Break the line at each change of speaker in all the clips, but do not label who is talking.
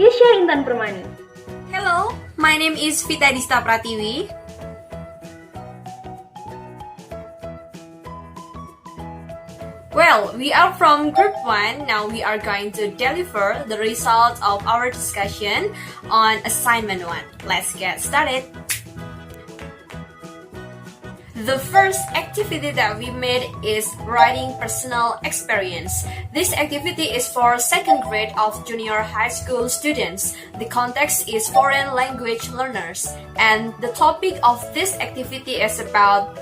Kezia Intan Permani.
Hello, my name is Vita Adista Pratiwi. Well, we are from Group 1. Now we are going to deliver the results of our discussion on Assignment 1. Let's get started. The first activity that we made is writing personal experience. This activity is for second grade of junior high school students. The context is foreign language learners, and the topic of this activity is about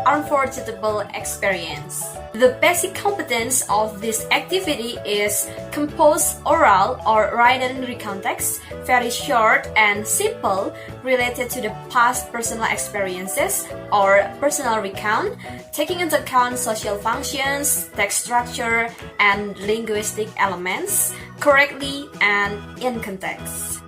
unforgettable experience. The basic competence of this activity is compose oral or written recontext, very short and simple, related to the past personal experiences or personal recount, taking into account social functions, text structure, and linguistic elements, correctly and in context.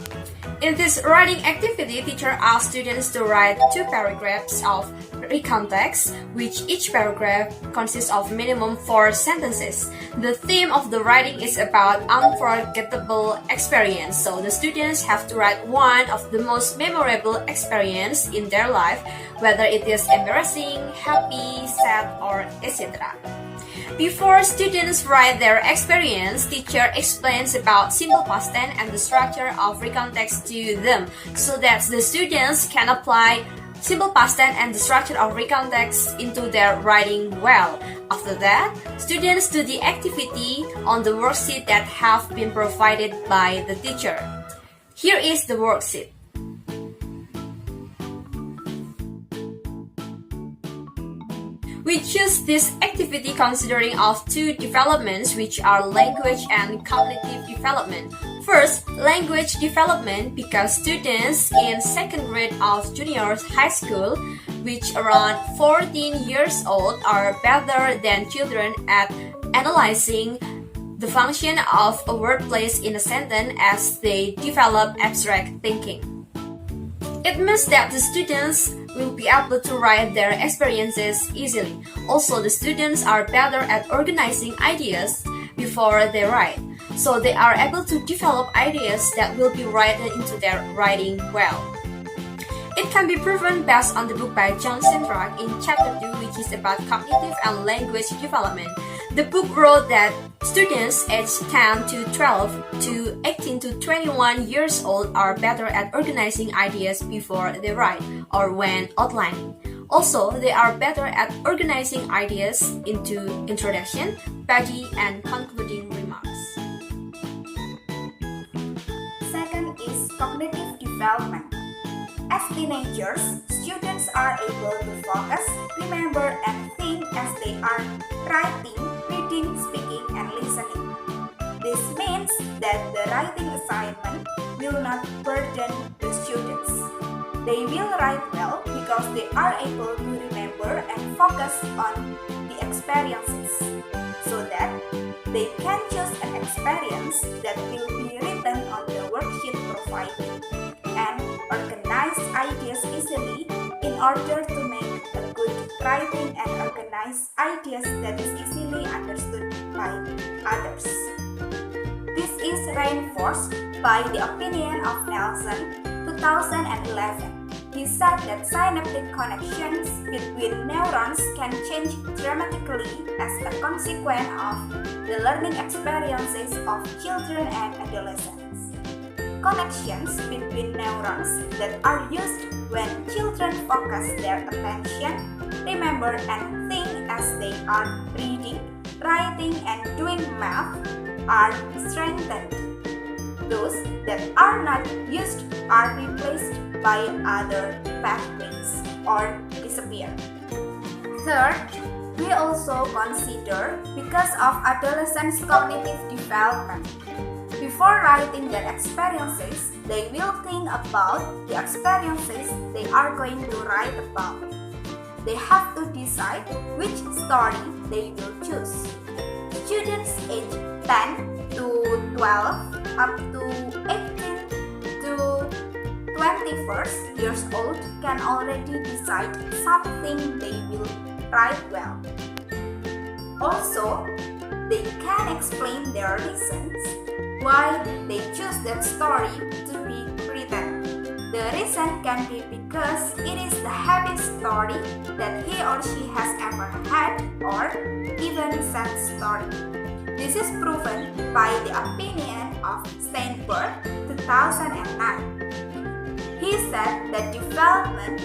In this writing activity, teacher asks students to write 2 paragraphs of recontext, which each paragraph consists of minimum 4 sentences. The theme of the writing is about unforgettable experience, so the students have to write one of the most memorable experience in their life, whether it is embarrassing, happy, sad, or etc. Before students write their experience, teacher explains about simple past tense and the structure of recontext to them, so that the students can apply simple past tense and the structure of recontext into their writing well. After that, students do the activity on the worksheet that have been provided by the teacher. Here is the worksheet. We choose this activity considering of 2 developments, which are language and cognitive development. First, language development, because students in second grade of junior high school, which around 14 years old, are better than children at analyzing the function of a word placed in a sentence as they develop abstract thinking. It means that the students will be able to write their experiences easily. Also, the students are better at organizing ideas before they write, so they are able to develop ideas that will be written into their writing well. It can be proven based on the book by John Sentrak in chapter 2, which is about cognitive and language development. The book wrote that students aged 10 to 12 to 18 to 21 years old are better at organizing ideas before they write or when outlining. Also, they are better at organizing ideas into introduction, body, and concluding remarks.
Second is cognitive development. As teenagers, students are able to focus, remember, and think as they are writing, reading, speaking, and listening. This means that the writing assignment will not burden the students. They will write well because they are able to remember and focus on the experiences, so that they can choose an experience that will be written on the worksheet provided and organize ideas easily in order to make a good writing and organize ideas that is easily understood by others. This is reinforced by the opinion of Nelson, 2011. He said that synaptic connections between neurons can change dramatically as a consequence of the learning experiences of children and adolescents. Connections between neurons that are used when children focus their attention, remember, and think as they are reading, writing, and doing math are strengthened. Those that are not used are replaced by other pathways or disappear. Third, we also consider because of adolescents' cognitive development. Before writing their experiences, they will think about the experiences they are going to write about. They have to decide which story they will choose. Students aged 10 to 12 up to 18 to 21 years old can already decide something they will write well. Also, they can explain their reasons Why they choose that story to be written? The reason can be because it is the happiest story that he or she has ever had or even sad story. This is proven by the opinion of Steinberg 2009. He said that development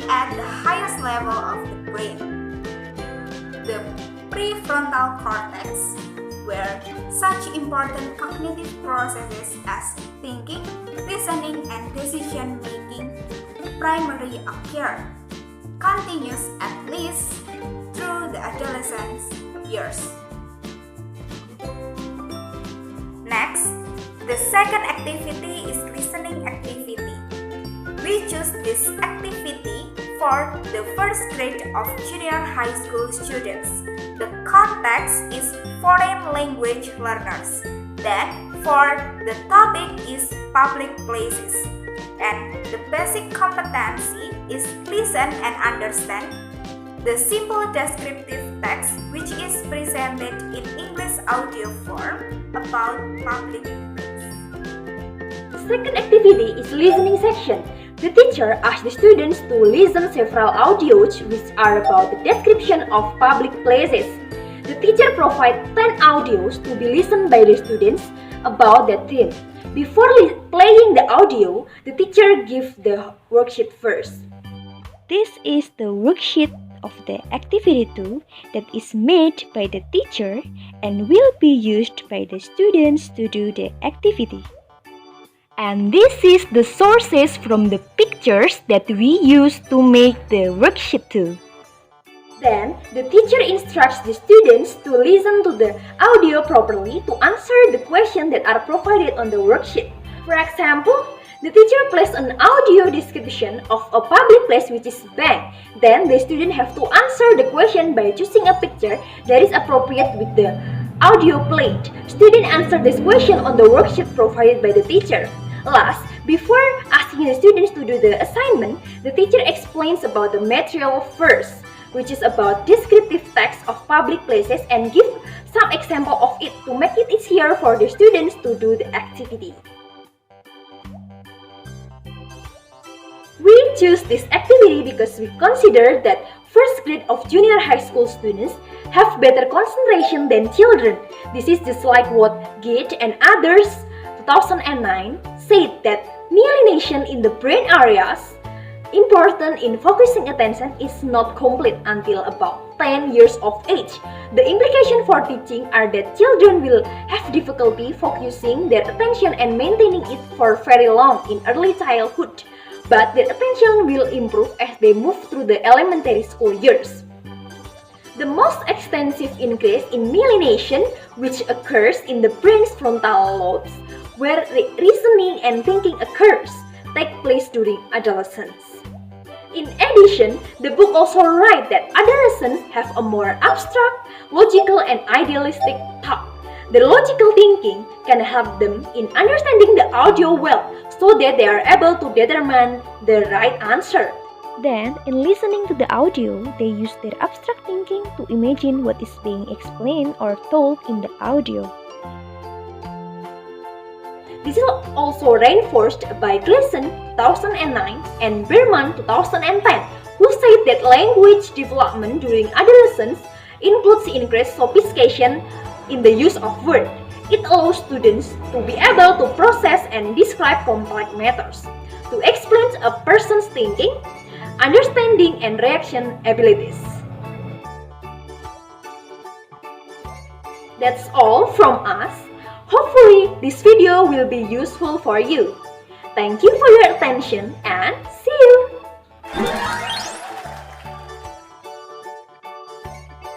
at the highest level of the brain, the prefrontal cortex, where such important cognitive processes as thinking, reasoning, and decision-making primarily occur, continues at least through the adolescence years. Next, the second activity is listening activity. We choose this activity for the first grade of junior high school students. The context is foreign language learners. Then, for the topic is public places. And the basic competency is listen and understand the simple descriptive text which is presented in English audio form about public place.
The second activity is listening section. The teacher asks the students to listen several audios which are about the description of public places. The teacher provides 10 audios to be listened by the students about that theme. Before playing the audio, the teacher gives the worksheet first.
This is the worksheet of the activity 2 that is made by the teacher and will be used by the students to do the activity. And this is the sources from the pictures that we use to make the worksheet 2.
Then, the teacher instructs the students to listen to the audio properly to answer the questions that are provided on the worksheet. For example, the teacher plays an audio description of a public place which is bank. Then, the student have to answer the question by choosing a picture that is appropriate with the audio played. Students answer this question on the worksheet provided by the teacher. Last, before asking the students to do the assignment, the teacher explains about the material first, which is about descriptive text of public places and give some example of it to make it easier for the students to do the activity. We choose this activity because we consider that first grade of junior high school students have better concentration than children. This is just like what Gate and others 2009 said that myelination in the brain areas important in focusing attention is not complete until about 10 years of age. The implication for teaching are that children will have difficulty focusing their attention and maintaining it for very long in early childhood, but their attention will improve as they move through the elementary school years. The most extensive increase in myelination, which occurs in the brain's frontal lobes, where reasoning and thinking occurs, take place during adolescence. In addition, the book also writes that adolescents have a more abstract, logical, and idealistic thought. Their logical thinking can help them in understanding the audio well, so that they are able to determine the right answer.
Then, in listening to the audio, they use their abstract thinking to imagine what is being explained or told in the audio.
This is also reinforced by Gleason 2009 and Permani 2010, who said that language development during adolescence includes increased sophistication in the use of words. It allows students to be able to process and describe complex matters, to explain a person's thinking, understanding, and reaction abilities. That's all from us. Hopefully, this video will be useful for you. Thank you for your attention and see you!